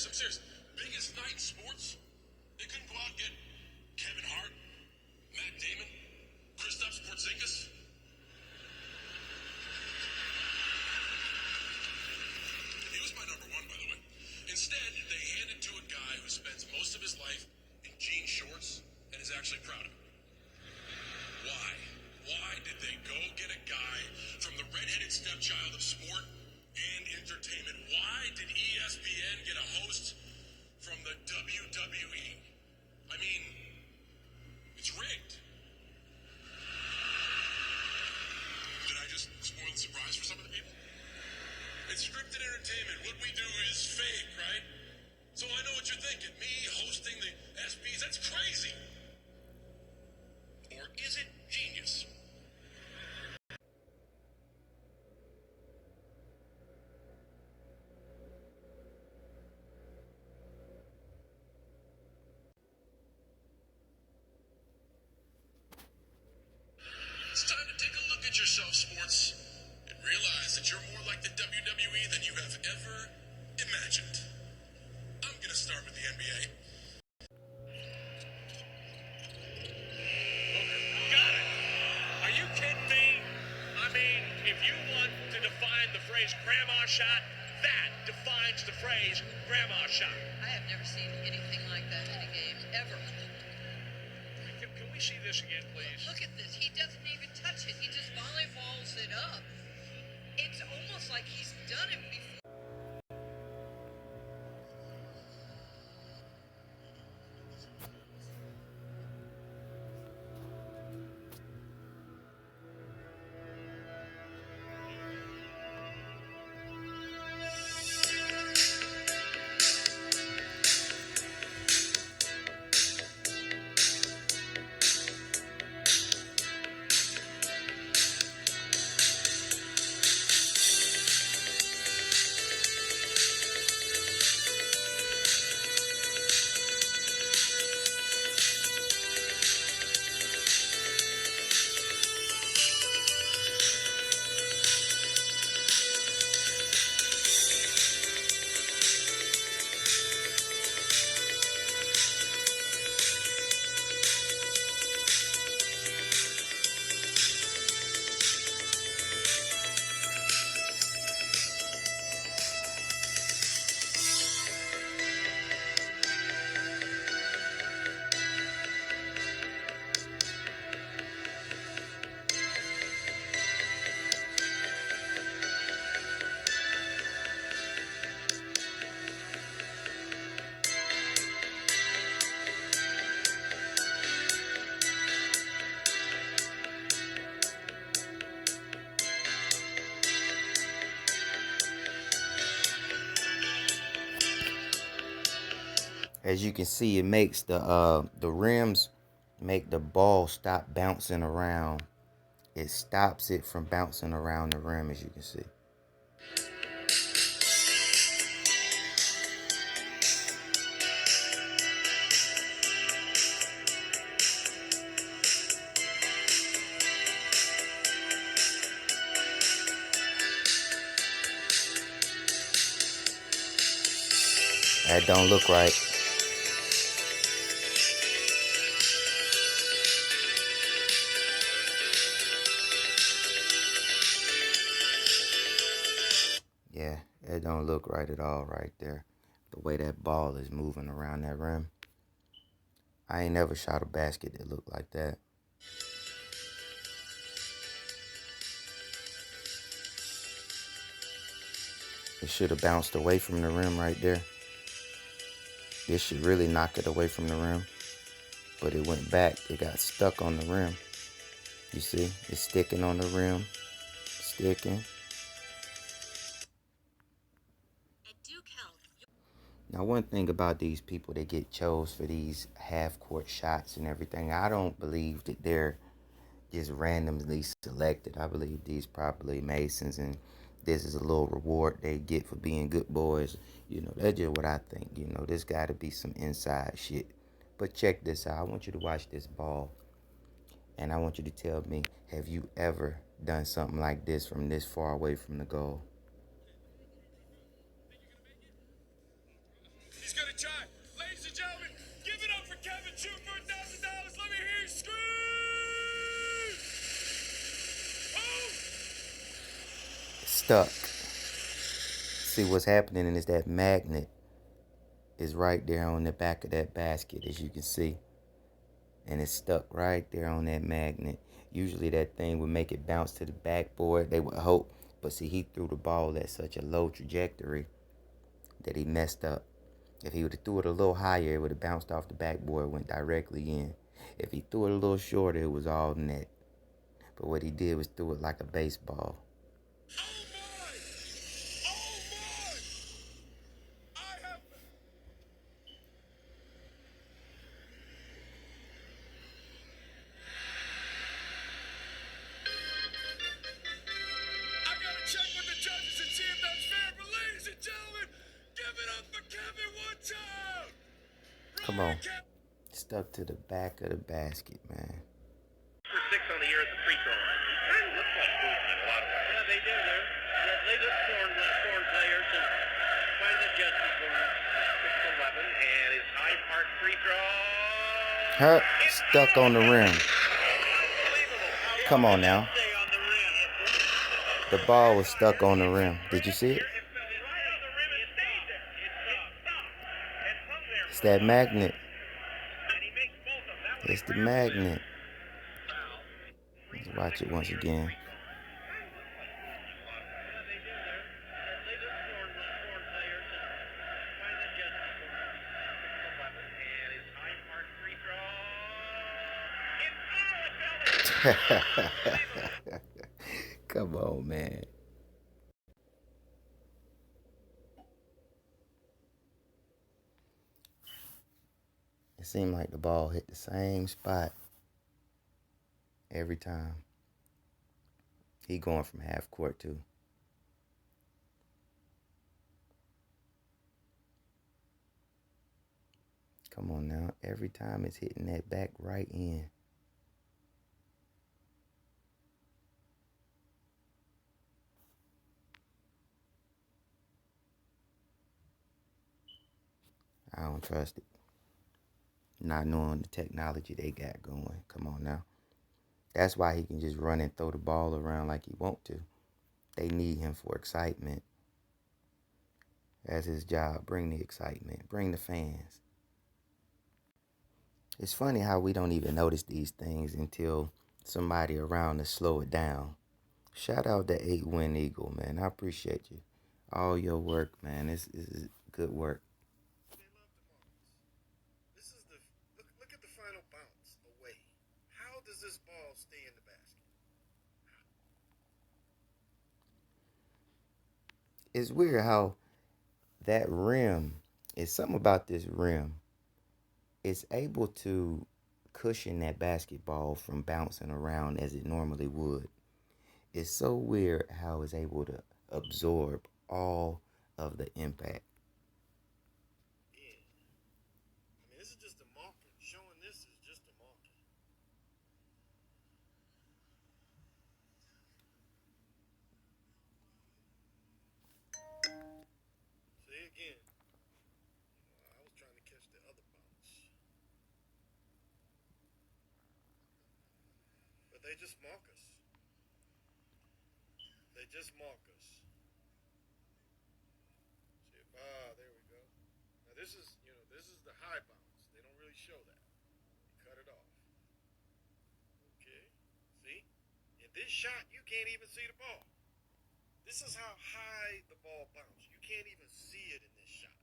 serious. I'm serious. Biggest night in sports. They couldn't go out and get Kevin Hart, Matt Damon, Kristaps Porzingis. He was my number one, by the way. Instead, they handed to a guy who spends most of his life in jean shorts and is actually proud of it. Why? Why did they go get a guy from the redheaded stepchild of sport and entertainment? Why did ESPN get a host from the WWE? I mean, it's rigged. Did I just spoil the surprise for some of the people? It's scripted entertainment. What we do is fake, right? So I know what you're thinking. Me hosting the ESPYs, that's crazy. Or is it genius? It's time to take a look at yourself, sports, and realize that you're more like the WWE than you have ever imagined. I'm going to start with the NBA. Got it. Are you kidding me? I mean, if you want to define the phrase grandma shot, that defines the phrase grandma shot. I have never seen anything like that in a game, ever. Can we see this again, please? Look at this. He doesn't even touch it. He just volleyballs it up. It's almost like he's done it before. As you can see, it makes the rims make the ball stop bouncing around. It stops it from bouncing around the rim, as you can see. That don't look right. Yeah, it don't look right at all right there. The way that ball is moving around that rim. I ain't never shot a basket that looked like that. It should have bounced away from the rim right there. This should really knock it away from the rim. But it went back. It got stuck on the rim. You see? It's sticking on the rim. Sticking. Now, one thing about these people that get chose for these half-court shots and everything, I don't believe that they're just randomly selected. I believe these probably Masons, and this is a little reward they get for being good boys. You know, that's just what I think. You know, there's got to be some inside shit. But check this out. I want you to watch this ball, and I want you to tell me, have you ever done something like this from this far away from the goal? stuck. See, what's happening is that magnet is right there on the back of that basket, as you can see. And it's stuck right there on that magnet. Usually that thing would make it bounce to the backboard, they would hope. But see, he threw the ball at such a low trajectory that he messed up. If he would have threw it a little higher, it would have bounced off the backboard, went directly in. If he threw it a little shorter, it was all net. But what he did was threw it like a baseball. Oh my! Oh my! I have. I gotta check with the judges and see if that's fair. But ladies and gentlemen, give it up for Kevin one time. Come on. Stuck to the back of the basket, man. For 6 on the year at the free throw line. Kind of looks like movement in a lot of ways. Yeah, they do. They look foreign players and quite an adjustment for him. 6'11", and his Hyde Park free throw. Huh? Stuck on the rim. Come on now. The ball was stuck on the rim. Did you see it? It's that magnet. It's the magnet. Let's watch it once again. Come on, man. It seemed like the ball hit the same spot every time. He going from half court too. Come on now. Every time it's hitting that back right end. I don't trust it. Not knowing the technology they got going. Come on now. That's why he can just run and throw the ball around like he want to. They need him for excitement. That's his job. Bring the excitement. Bring the fans. It's funny how we don't even notice these things until somebody around us slow it down. Shout out to 8-Win Eagle, man. I appreciate you. All your work, man. This is good work. Look at the final bounce away. How does this ball stay in the basket? It's weird how that rim, it's something about this rim. It's able to cushion that basketball from bouncing around as it normally would. It's so weird how it's able to absorb all of the impact. This is just a marker. Showing this is just a marker. See again. I was trying to catch the other bounce. But they just mark us. They just mark us. See, there we go. Now this is the high bounce. They don't really show that. You cut it off. Okay. See? In this shot, you can't even see the ball. This is how high the ball bounced. You can't even see it in this shot.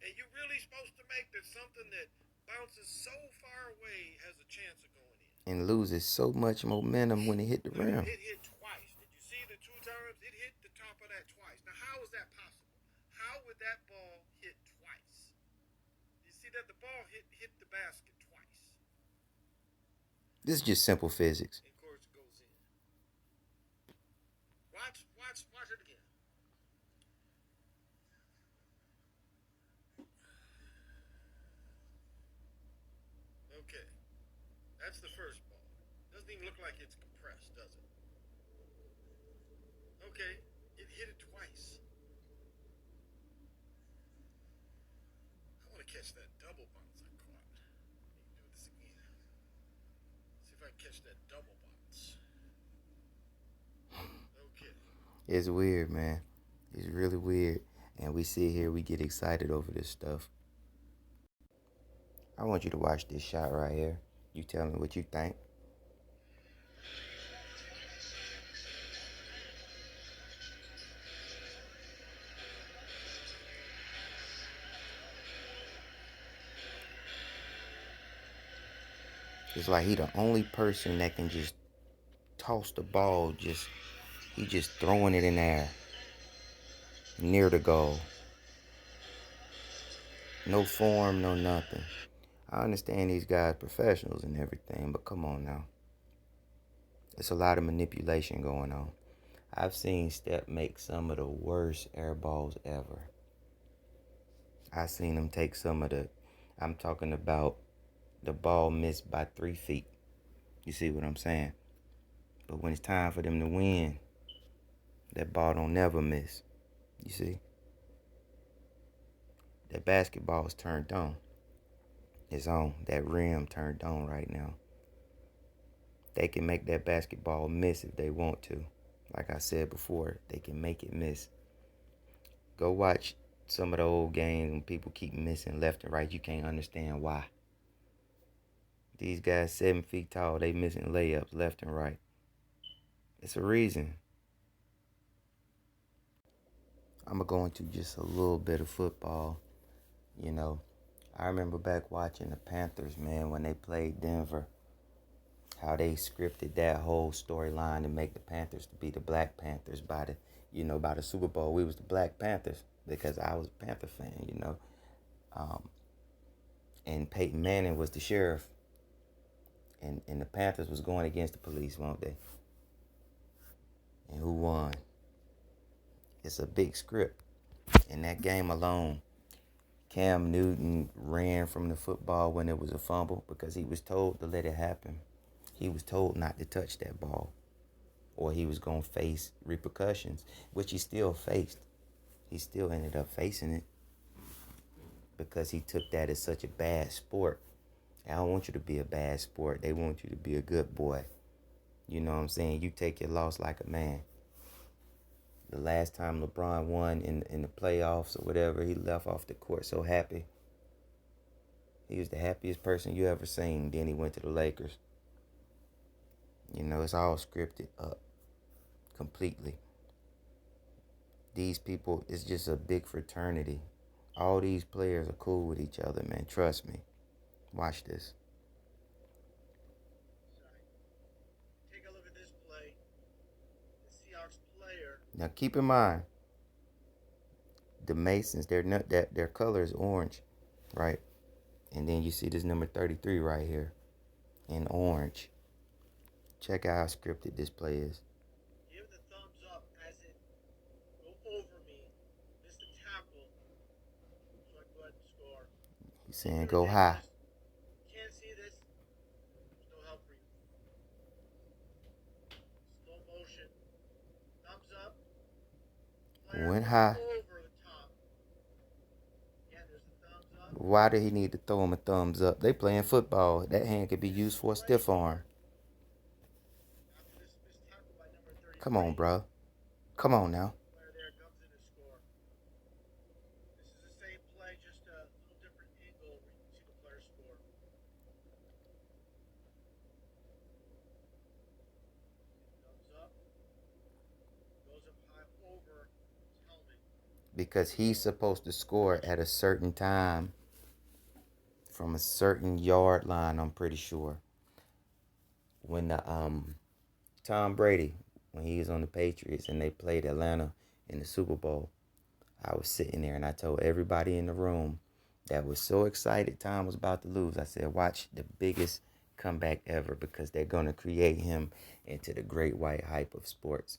And you're really supposed to make that something that bounces so far away has a chance of going in. And loses so much momentum when it hit the rim. It hit twice. Did you see the 2 times? It hit the top of that twice. Now, how is that possible? How would that ball hit twice? You see that the ball hit the basket twice. This is just simple physics. And of course, it goes in. Watch it again. Okay. That's the first ball. Doesn't even look like it's compressed, does it? Okay. It hit it twice. I want to catch that double bounce I caught. Let me do this again. See if I can catch that double bounce. Okay. It's weird, man. It's really weird. And we sit here, we get excited over this stuff. I want you to watch this shot right here. You tell me what you think. It's like he the only person that can just toss the ball, he just throwing it in there near the goal. No form, no nothing. I understand these guys professionals and everything, but come on now. It's a lot of manipulation going on. I've seen Step make some of the worst air balls ever. I've seen him take I'm talking about the ball missed by 3 feet. You see what I'm saying? But when it's time for them to win, that ball don't never miss. You see? That basketball is turned on. It's on. That rim turned on right now. They can make that basketball miss if they want to. Like I said before, they can make it miss. Go watch some of the old games when people keep missing left and right. You can't understand why. These guys 7 feet tall, they missing layups left and right. It's a reason. I'm going to go into just a little bit of football. You know, I remember back watching the Panthers, man, when they played Denver. How they scripted that whole storyline to make the Panthers to be the Black Panthers by the Super Bowl. We was the Black Panthers because I was a Panther fan, and Peyton Manning was the sheriff. And the Panthers was going against the police, weren't they? And who won? It's a big script. In that game alone, Cam Newton ran from the football when it was a fumble because he was told to let it happen. He was told not to touch that ball or he was going to face repercussions, which he still faced. He still ended up facing it because he took that as such a bad sport. I don't want you to be a bad sport. They want you to be a good boy. You know what I'm saying? You take your loss like a man. The last time LeBron won in the playoffs or whatever, he left off the court so happy. He was the happiest person you ever seen. Then he went to the Lakers. It's all scripted up completely. These people, it's just a big fraternity. All these players are cool with each other, man. Trust me. Watch this. Take a look at this play. The Seahawks player. Now keep in mind, the Masons, their color is orange, right? And then you see this number 33 right here in orange. Check out how scripted this play is. Give the thumbs up as it go over me. Miss the tackle. So I can go ahead and score. He's saying go high. Can't see this. There's no help for you. Slow motion. Thumbs up. Player Went high. over the top. Yeah, there's a thumbs up. Why did he need to throw him a thumbs up? They playing football. That hand could be used for a stiff arm. After this missed tackle by number 33. Come on, bro. Come on now. Player there comes in to score. This is the same play, just a little different angle where you can see the player score. Thumbs up. Goes up high over his helmet. Because he's supposed to score at a certain time from a certain yard line, I'm pretty sure. When Tom Brady, when he was on the Patriots and they played Atlanta in the Super Bowl, I was sitting there and I told everybody in the room that was so excited Tom was about to lose. I said, watch the biggest comeback ever because they're going to create him into the great white hype of sports.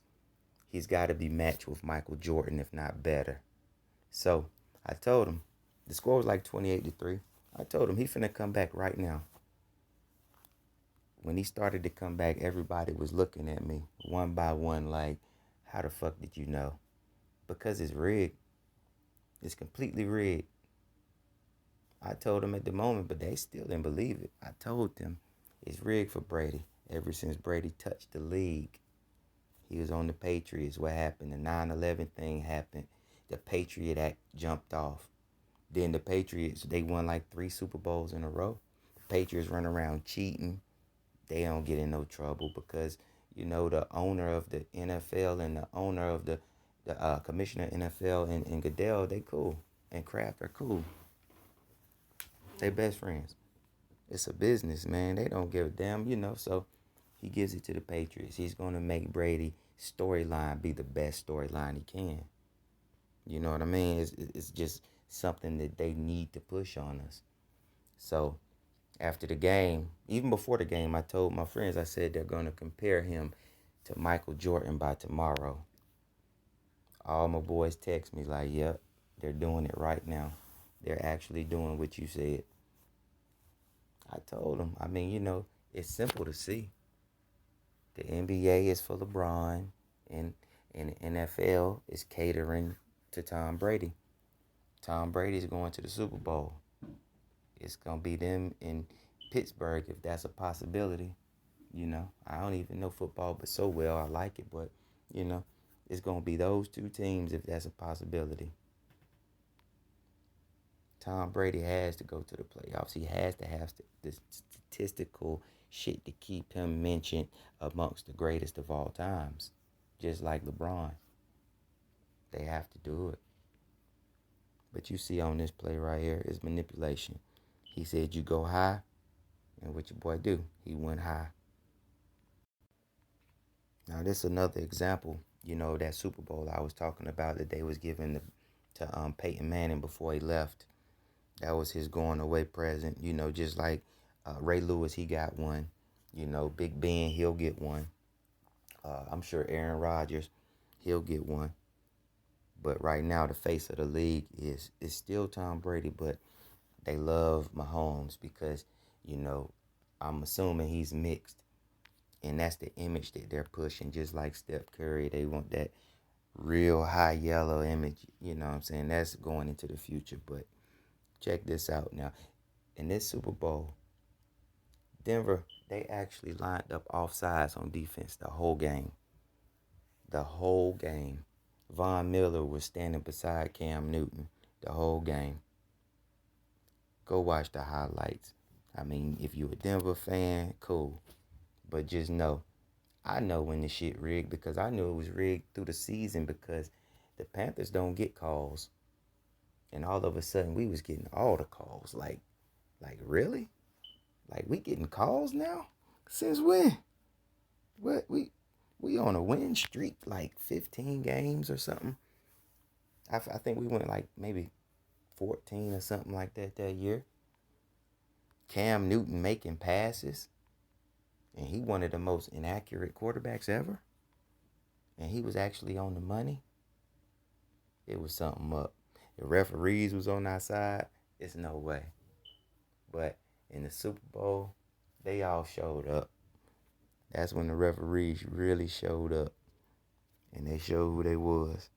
He's got to be matched with Michael Jordan, if not better. So I told him, the score was like 28-3. I told him he finna come back right now. When he started to come back, everybody was looking at me one by one like, how the fuck did you know? Because it's rigged. It's completely rigged. I told them at the moment, but they still didn't believe it. I told them it's rigged for Brady. Ever since Brady touched the league, He was on the Patriots. What happened? The 9/11 thing happened. The Patriot Act jumped off. Then the Patriots, they won like 3 Super Bowls in a row. The Patriots run around cheating. They don't get in no trouble because, the owner of the NFL and the owner of the commissioner of NFL and Goodell, they cool. And Kraft are cool. They best friends. It's a business, man. They don't give a damn, so he gives it to the Patriots. He's going to make Brady storyline be the best storyline he can. You know what I mean? It's just something that they need to push on us. So after the game, even before the game, I told my friends, I said they're going to compare him to Michael Jordan by tomorrow. All my boys text me like, yep, they're doing it right now. They're actually doing what you said. I told them, it's simple to see. The NBA is for LeBron, and the NFL is catering to Tom Brady. Tom Brady's going to the Super Bowl. It's going to be them in Pittsburgh if that's a possibility. I don't even know football but so well. I like it, but, it's going to be those 2 teams if that's a possibility. Tom Brady has to go to the playoffs. He has to have the statistical shit to keep him mentioned amongst the greatest of all times. Just like LeBron. They have to do it. But you see on this play right here is manipulation. He said you go high, and what your boy do? He went high. Now this is another example, that Super Bowl I was talking about that they was giving to Peyton Manning before he left. That was his going away present, just like Ray Lewis, he got one. Big Ben, he'll get one. I'm sure Aaron Rodgers, he'll get one. But right now, the face of the league is still Tom Brady, but they love Mahomes because, I'm assuming he's mixed. And that's the image that they're pushing, just like Steph Curry. They want that real high yellow image, you know what I'm saying? That's going into the future, but check this out now. In this Super Bowl, Denver, they actually lined up offsides on defense the whole game. The whole game. Von Miller was standing beside Cam Newton the whole game. Go watch the highlights. If you're a Denver fan, cool. But just know, I know when the shit rigged because I knew it was rigged through the season because the Panthers don't get calls. And all of a sudden, we was getting all the calls. Like really? Like, we getting calls now? Since when? What? We on a win streak, like 15 games or something. I think we went like maybe 14 or something like that year. Cam Newton making passes. And he one of the most inaccurate quarterbacks ever. And he was actually on the money. It was something up. The referees was on our side. It's no way. But in the Super Bowl, they all showed up. That's when the referees really showed up. And they showed who they was.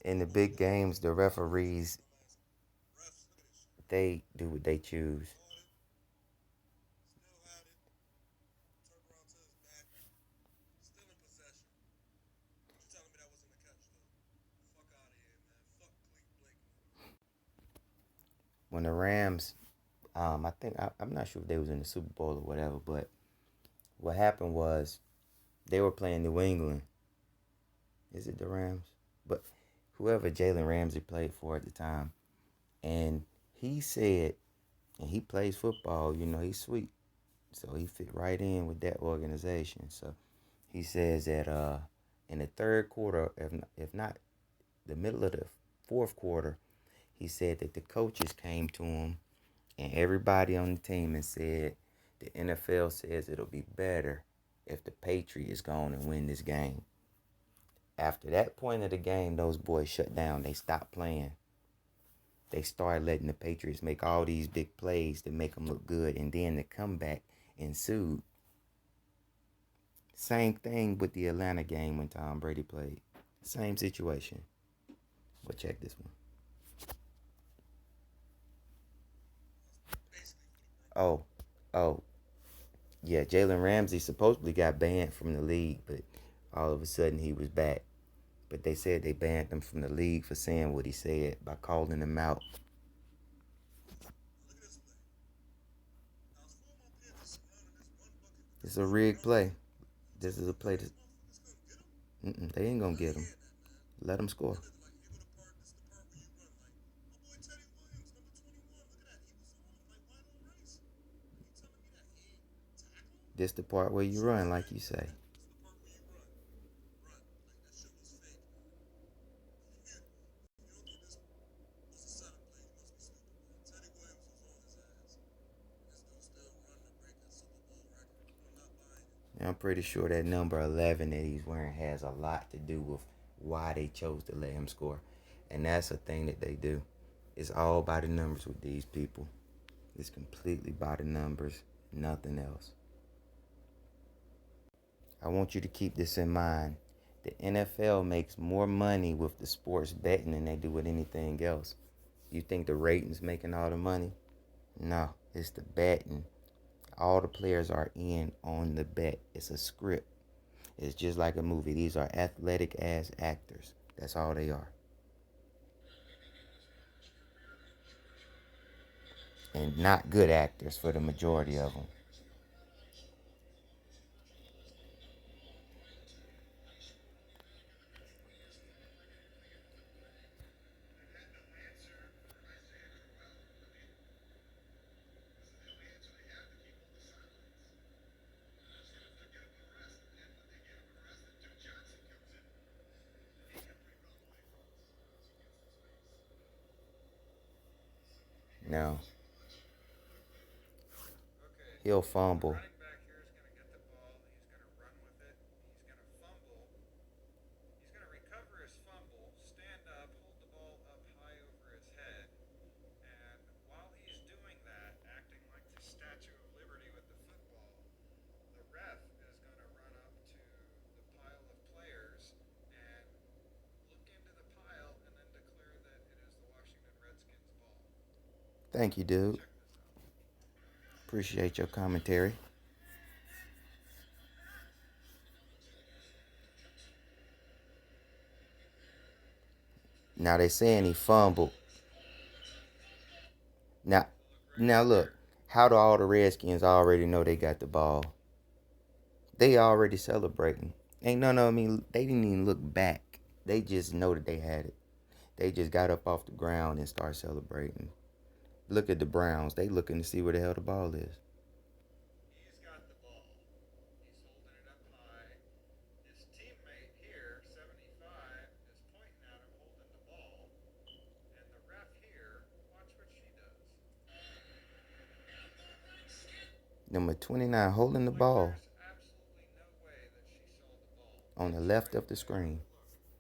In the big games, the referees, they do what they choose. When the Rams, I'm not sure if they was in the Super Bowl or whatever, but what happened was they were playing New England. Is it the Rams? But whoever Jalen Ramsey played for at the time. And he said, and he plays football, he's sweet. So he fit right in with that organization. So he says that in the third quarter, if not the middle of the fourth quarter, he said that the coaches came to him and everybody on the team and said the NFL says it'll be better if the Patriots go on and win this game. After that point of the game, those boys shut down. They stopped playing. They started letting the Patriots make all these big plays to make them look good, and then the comeback ensued. Same thing with the Atlanta game when Tom Brady played. Same situation. But check this one. Oh, yeah, Jalen Ramsey supposedly got banned from the league, but all of a sudden he was back. But they said they banned him from the league for saying what he said by calling him out. It's a rigged play. This is a play that they ain't gonna get him. Let him score. This the part where you run, like you say. And I'm pretty sure that number 11 that he's wearing has a lot to do with why they chose to let him score. And that's a thing that they do. It's all by the numbers with these people. It's completely by the numbers, nothing else. I want you to keep this in mind. The NFL makes more money with the sports betting than they do with anything else. You think the ratings making all the money? No, it's the betting. All the players are in on the bet. It's a script. It's just like a movie. These are athletic ass actors. That's all they are. And not good actors for the majority of them. Now, he'll fumble. Running back here is going to get the ball. He's going to run with it. He's going to fumble. He's going to recover his fumble, stand up, hold the ball up high over his head. And while he's doing that, acting like the Statue of Liberty with the football, the ref is going to run up to the pile of players and look into the pile and then declare that it is the Washington Redskins ball. Thank you, dude. Appreciate your commentary. Now they saying he fumbled. Now look, how do all the Redskins already know they got the ball? They already celebrating. Ain't none of them, they didn't even look back. They just know that they had it. They just got up off the ground and start celebrating. Look at the Browns. They looking to see where the hell the ball is. He's got the ball. He's holding it up high. His teammate here, 75, is pointing at him holding the ball. And the ref here, watch what she does. Number 29 holding the ball There's absolutely no way that she saw the ball. on the left of the screen.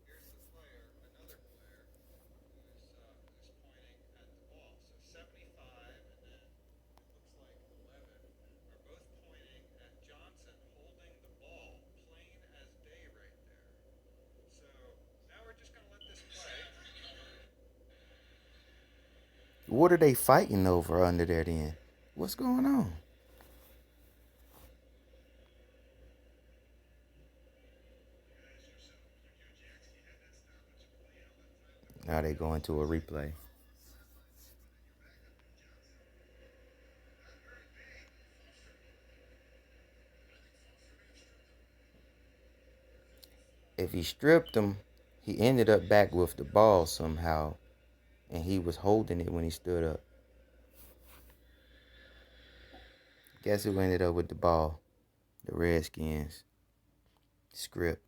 Here's the player, another player, who's pointing at the ball. So 75 and then it looks like 11 are both pointing at Johnson holding the ball, plain as day right there. So now we're just going to let this play. What are they fighting over under there then? What's going on? Now they go into a replay. If he stripped him, he ended up back with the ball somehow. And he was holding it when he stood up. Guess who ended up with the ball? The Redskins. Script.